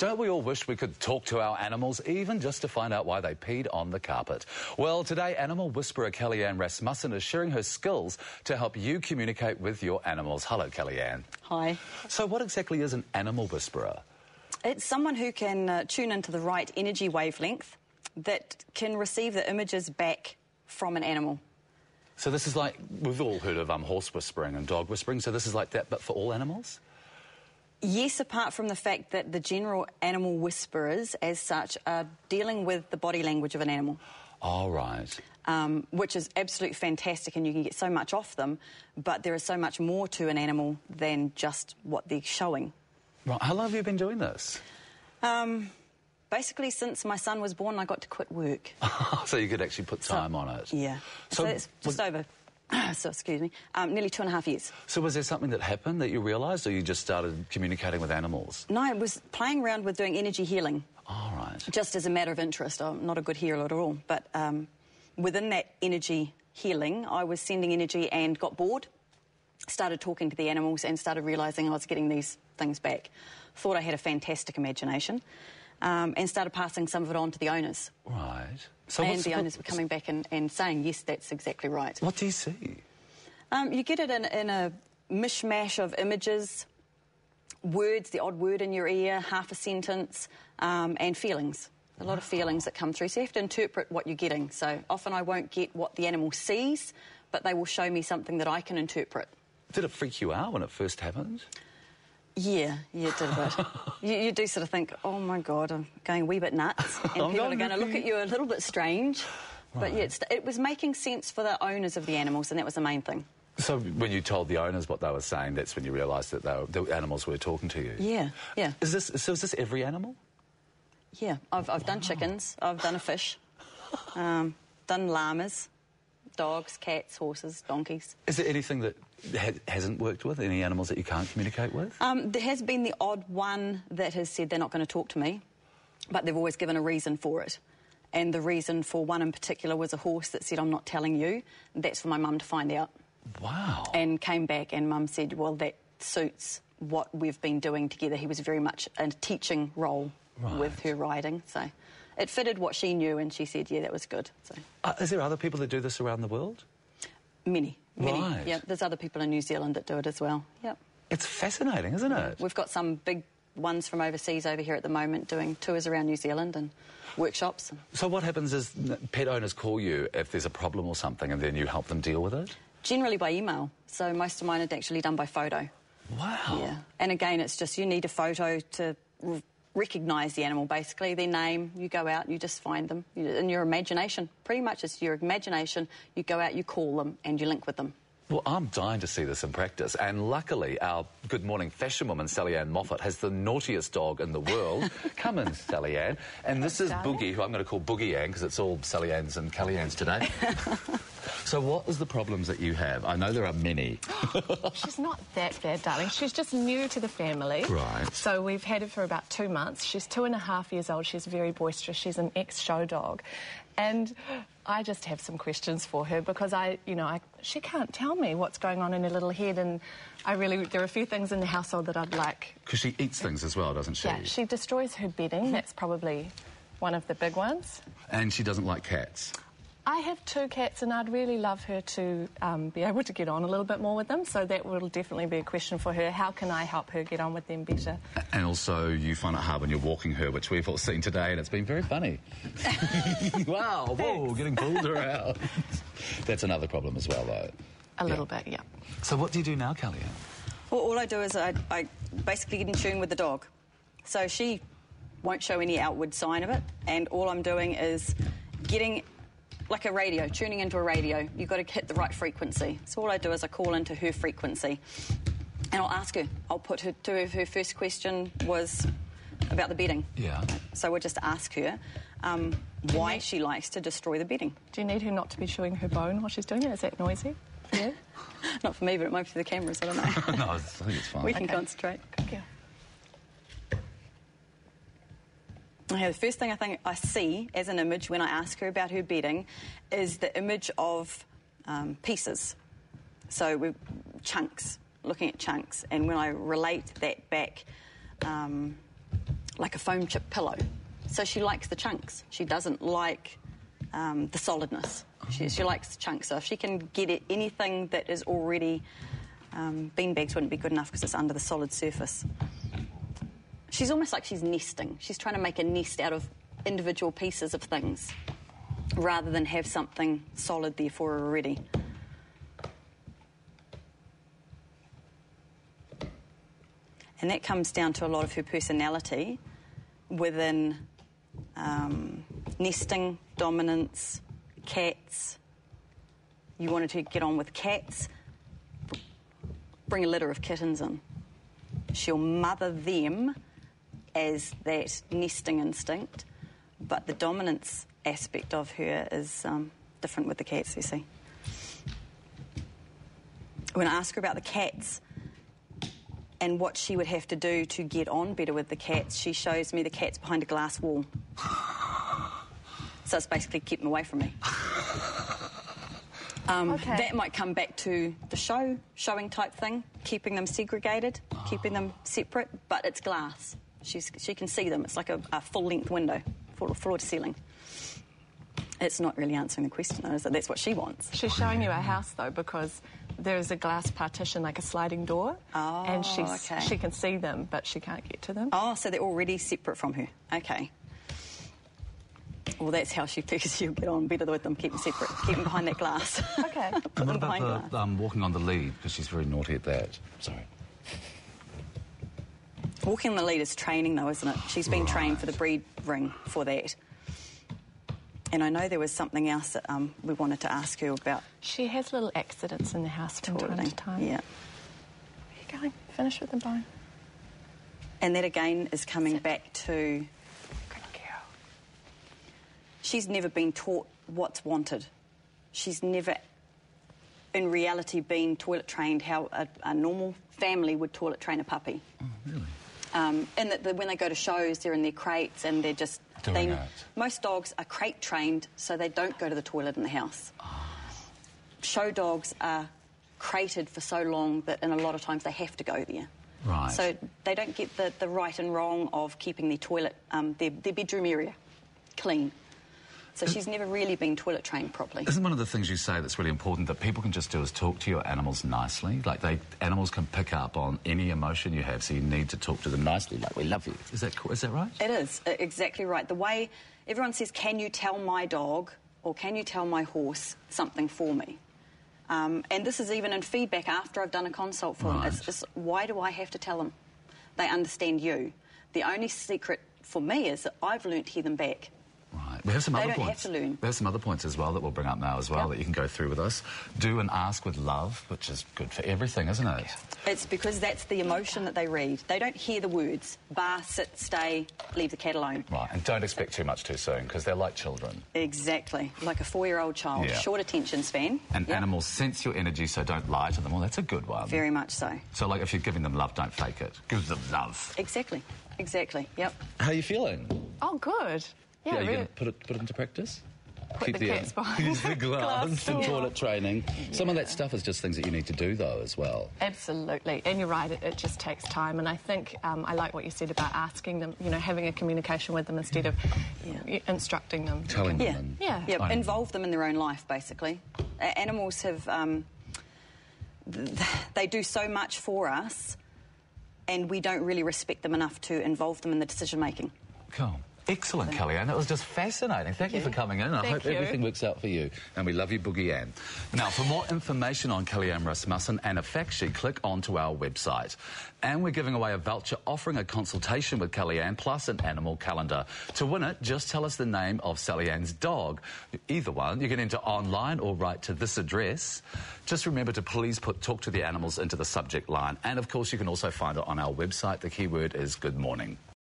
Don't we all wish we could talk to our animals, even just to find out why they peed on the carpet? Well, today, animal whisperer Kelley-Anne Rasmussen is sharing her skills to help you communicate with your animals. Hello, Kelley-Anne. Hi. So what exactly is an animal whisperer? It's someone who can tune into the right energy wavelength that can receive the images back from an animal. So this is like, we've all heard of horse whispering and dog whispering, so this is like that, but for all animals? Yes, apart from the fact that the general animal whisperers, as such, are dealing with the body language of an animal. Oh, right. Which is absolutely fantastic, and you can get so much off them, but there is so much more to an animal than just what they're showing. Right. How long have you been doing this? Basically, since my son was born, I got to quit work. So you could actually put time on it? Yeah. So it's just over... So, excuse me, nearly 2.5 years. So was there something that happened that you realised, or you just started communicating with animals? No, I was playing around with doing energy healing. All right. Just as a matter of interest. I'm not a good healer at all. But within that energy healing, I was sending energy and got bored, started talking to the animals and started realising I was getting these things back. Thought I had a fantastic imagination. And started passing some of it on to the owners. Right. So and the owners were coming back and saying, yes, that's exactly right. What do you see? You get it in a mishmash of images, words, the odd word in your ear, half a sentence, and feelings. A lot of feelings that come through. So you have to interpret what you're getting. So often I won't get what the animal sees, but they will show me something that I can interpret. Did it freak you out when it first happened? Yeah, it did a bit. you do sort of think, oh, my God, I'm going a wee bit nuts, and people are going to look at you a little bit strange. Right. But, yeah, it was making sense for the owners of the animals, and that was the main thing. So when you told the owners what they were saying, that's when you realised that the animals were talking to you? Yeah. Is this every animal? Yeah, I've done chickens, I've done a fish, done llamas, dogs, cats, horses, donkeys. Is there anything that hasn't worked with? Any animals that you can't communicate with? There has been the odd one that has said they're not going to talk to me, but they've always given a reason for it. And the reason for one in particular was a horse that said, I'm not telling you. That's for my mum to find out. Wow. And came back and Mum said, well, that suits what we've been doing together. He was very much a teaching role with her riding, so... It fitted what she knew, and she said, yeah, that was good. So. Is there other people that do this around the world? Many. Right. Yeah, there's other people in New Zealand that do it as well. Yep. It's fascinating, isn't it? We've got some big ones from overseas over here at the moment doing tours around New Zealand and workshops. So what happens is pet owners call you if there's a problem or something, and then you help them deal with it? Generally by email. So most of mine are actually done by photo. Wow. Yeah. And again, it's just you need a photo to... recognise the animal, basically, their name, you go out, you just find them. In your imagination, pretty much it's your imagination, you go out, you call them, and you link with them. Well, I'm dying to see this in practice, and luckily our Good Morning fashion woman, Sally-Anne Moffat, has the naughtiest dog in the world. Come in, Sally-Anne. And this is Boogie, who I'm going to call Boogie-Anne, because it's all Sally-Anne's and Kelley-Anne's today. So what is the problems that you have? I know there are many. She's not that bad, darling. She's just new to the family. Right. So we've had her for about 2 months. She's 2.5 years old. She's very boisterous. She's an ex-show dog. And I just have some questions for her because she can't tell me what's going on in her little head, and there are a few things in the household that I'd like. Because she eats things as well, doesn't she? Yeah, she destroys her bedding. That's probably one of the big ones. And she doesn't like cats. I have 2 cats, and I'd really love her to be able to get on a little bit more with them, so that will definitely be a question for her. How can I help her get on with them better? And also, you find it hard when you're walking her, which we've all seen today, and it's been very funny. Wow, whoa, getting pulled around. That's another problem as well, though. A little bit, yeah. So what do you do now, Kelley-Anne? Well, all I do is I basically get in tune with the dog. So she won't show any outward sign of it, and all I'm doing is getting... like a radio, tuning into a radio. You've got to hit the right frequency. So all I do is I call into her frequency and I'll ask her. I'll put her to her first question was about the bedding. Yeah. So we'll just ask her why she likes to destroy the bedding. Do you need her not to be chewing her bone while she's doing it? Is that noisy for you? Not for me, but it might be for the cameras, I don't know. No, I think it's fine. We can concentrate. Thank you. Okay, the first thing I think I see as an image when I ask her about her bedding is the image of pieces. So we're looking at chunks. And when I relate that back like a foam chip pillow. So she likes the chunks. She doesn't like the solidness. She likes chunks. So if she can get it, anything that is already... beanbags wouldn't be good enough because it's under the solid surface. She's almost like she's nesting. She's trying to make a nest out of individual pieces of things rather than have something solid there for her already. And that comes down to a lot of her personality within nesting, dominance, cats. You wanted to get on with cats, bring a litter of kittens in. She'll mother them as that nesting instinct, but the dominance aspect of her is different with the cats, you see. When I ask her about the cats and what she would have to do to get on better with the cats, she shows me the cats behind a glass wall. So it's basically keep them away from me. Okay. That might come back to the showing type thing, keeping them segregated, keeping them separate, but it's glass. She can see them. It's like a full-length window, floor to ceiling. It's not really answering the question, though, is it? That's what she wants. She's showing you a house, though, because there's a glass partition, like a sliding door, and she can see them, but she can't get to them. Oh, so they're already separate from her. Okay. Well, that's how she figures she'll get on better with them, keep them separate, keep them behind that glass. Okay. And what about the walking on the lead, because she's very naughty at that? Sorry. Walking on the lead is training, though, isn't it? She's been trained for the breed ring for that. And I know there was something else that we wanted to ask her about. She has little accidents in the house from time to time. Yeah. Where are you going? Finish with the bone. And that, again, is coming back to... Good girl. She's never been taught what's wanted. She's never, in reality, been toilet trained how a normal family would toilet train a puppy. Oh, really? And that when they go to shows, they're in their crates and they're just... Most dogs are crate trained, so they don't go to the toilet in the house. Oh. Show dogs are crated for so long that in a lot of times they have to go there. Right. So they don't get the right and wrong of keeping their toilet, their bedroom area clean. So she's never really been toilet trained properly. Isn't one of the things you say that's really important that people can just do is talk to your animals nicely? Like, animals can pick up on any emotion you have, so you need to talk to them nicely, like, we love you. Is that right? It is, exactly right. The way everyone says, can you tell my dog or can you tell my horse something for me? And this is even in feedback after I've done a consult for them. It's why do I have to tell them? They understand you. The only secret for me is that I've learnt to hear them back. Right. We have some other points. They don't have to learn. We have some other points as well that we'll bring up now as well that you can go through with us. Do and ask with love, which is good for everything, isn't it? It's because that's the emotion that they read. They don't hear the words. Bar, sit, stay, leave the cat alone. Right, and don't expect too much too soon, because they're like children. Exactly. Like a 4-year-old child. Yeah. Short attention span. And animals sense your energy, so don't lie to them. Well, that's a good one. Very much so. So, like, if you're giving them love, don't fake it. Give them love. Exactly. Exactly. Yep. How are you feeling? Oh, good. Yeah, you're going to put it into practice? Put the cats behind the glass and toilet training. Some of that stuff is just things that you need to do, though, as well. Absolutely. And you're right, it just takes time. And I think I like what you said about asking them, you know, having a communication with them instead of instructing them. Telling them. Yeah, involve them in their own life, basically. Animals have... they do so much for us, and we don't really respect them enough to involve them in the decision-making. Cool. Excellent, Kelley-Anne. That was just fascinating. Thank you for coming in. I hope everything works out for you. And we love you, Boogie-Anne. Now, for more information on Kelley-Anne Rasmussen and a fact sheet, click onto our website. And we're giving away a voucher offering a consultation with Kelley-Anne plus an animal calendar. To win it, just tell us the name of Sally-Anne's dog. Either one. You can enter online or write to this address. Just remember to please put Talk to the Animals into the subject line. And, of course, you can also find it on our website. The keyword is Good Morning.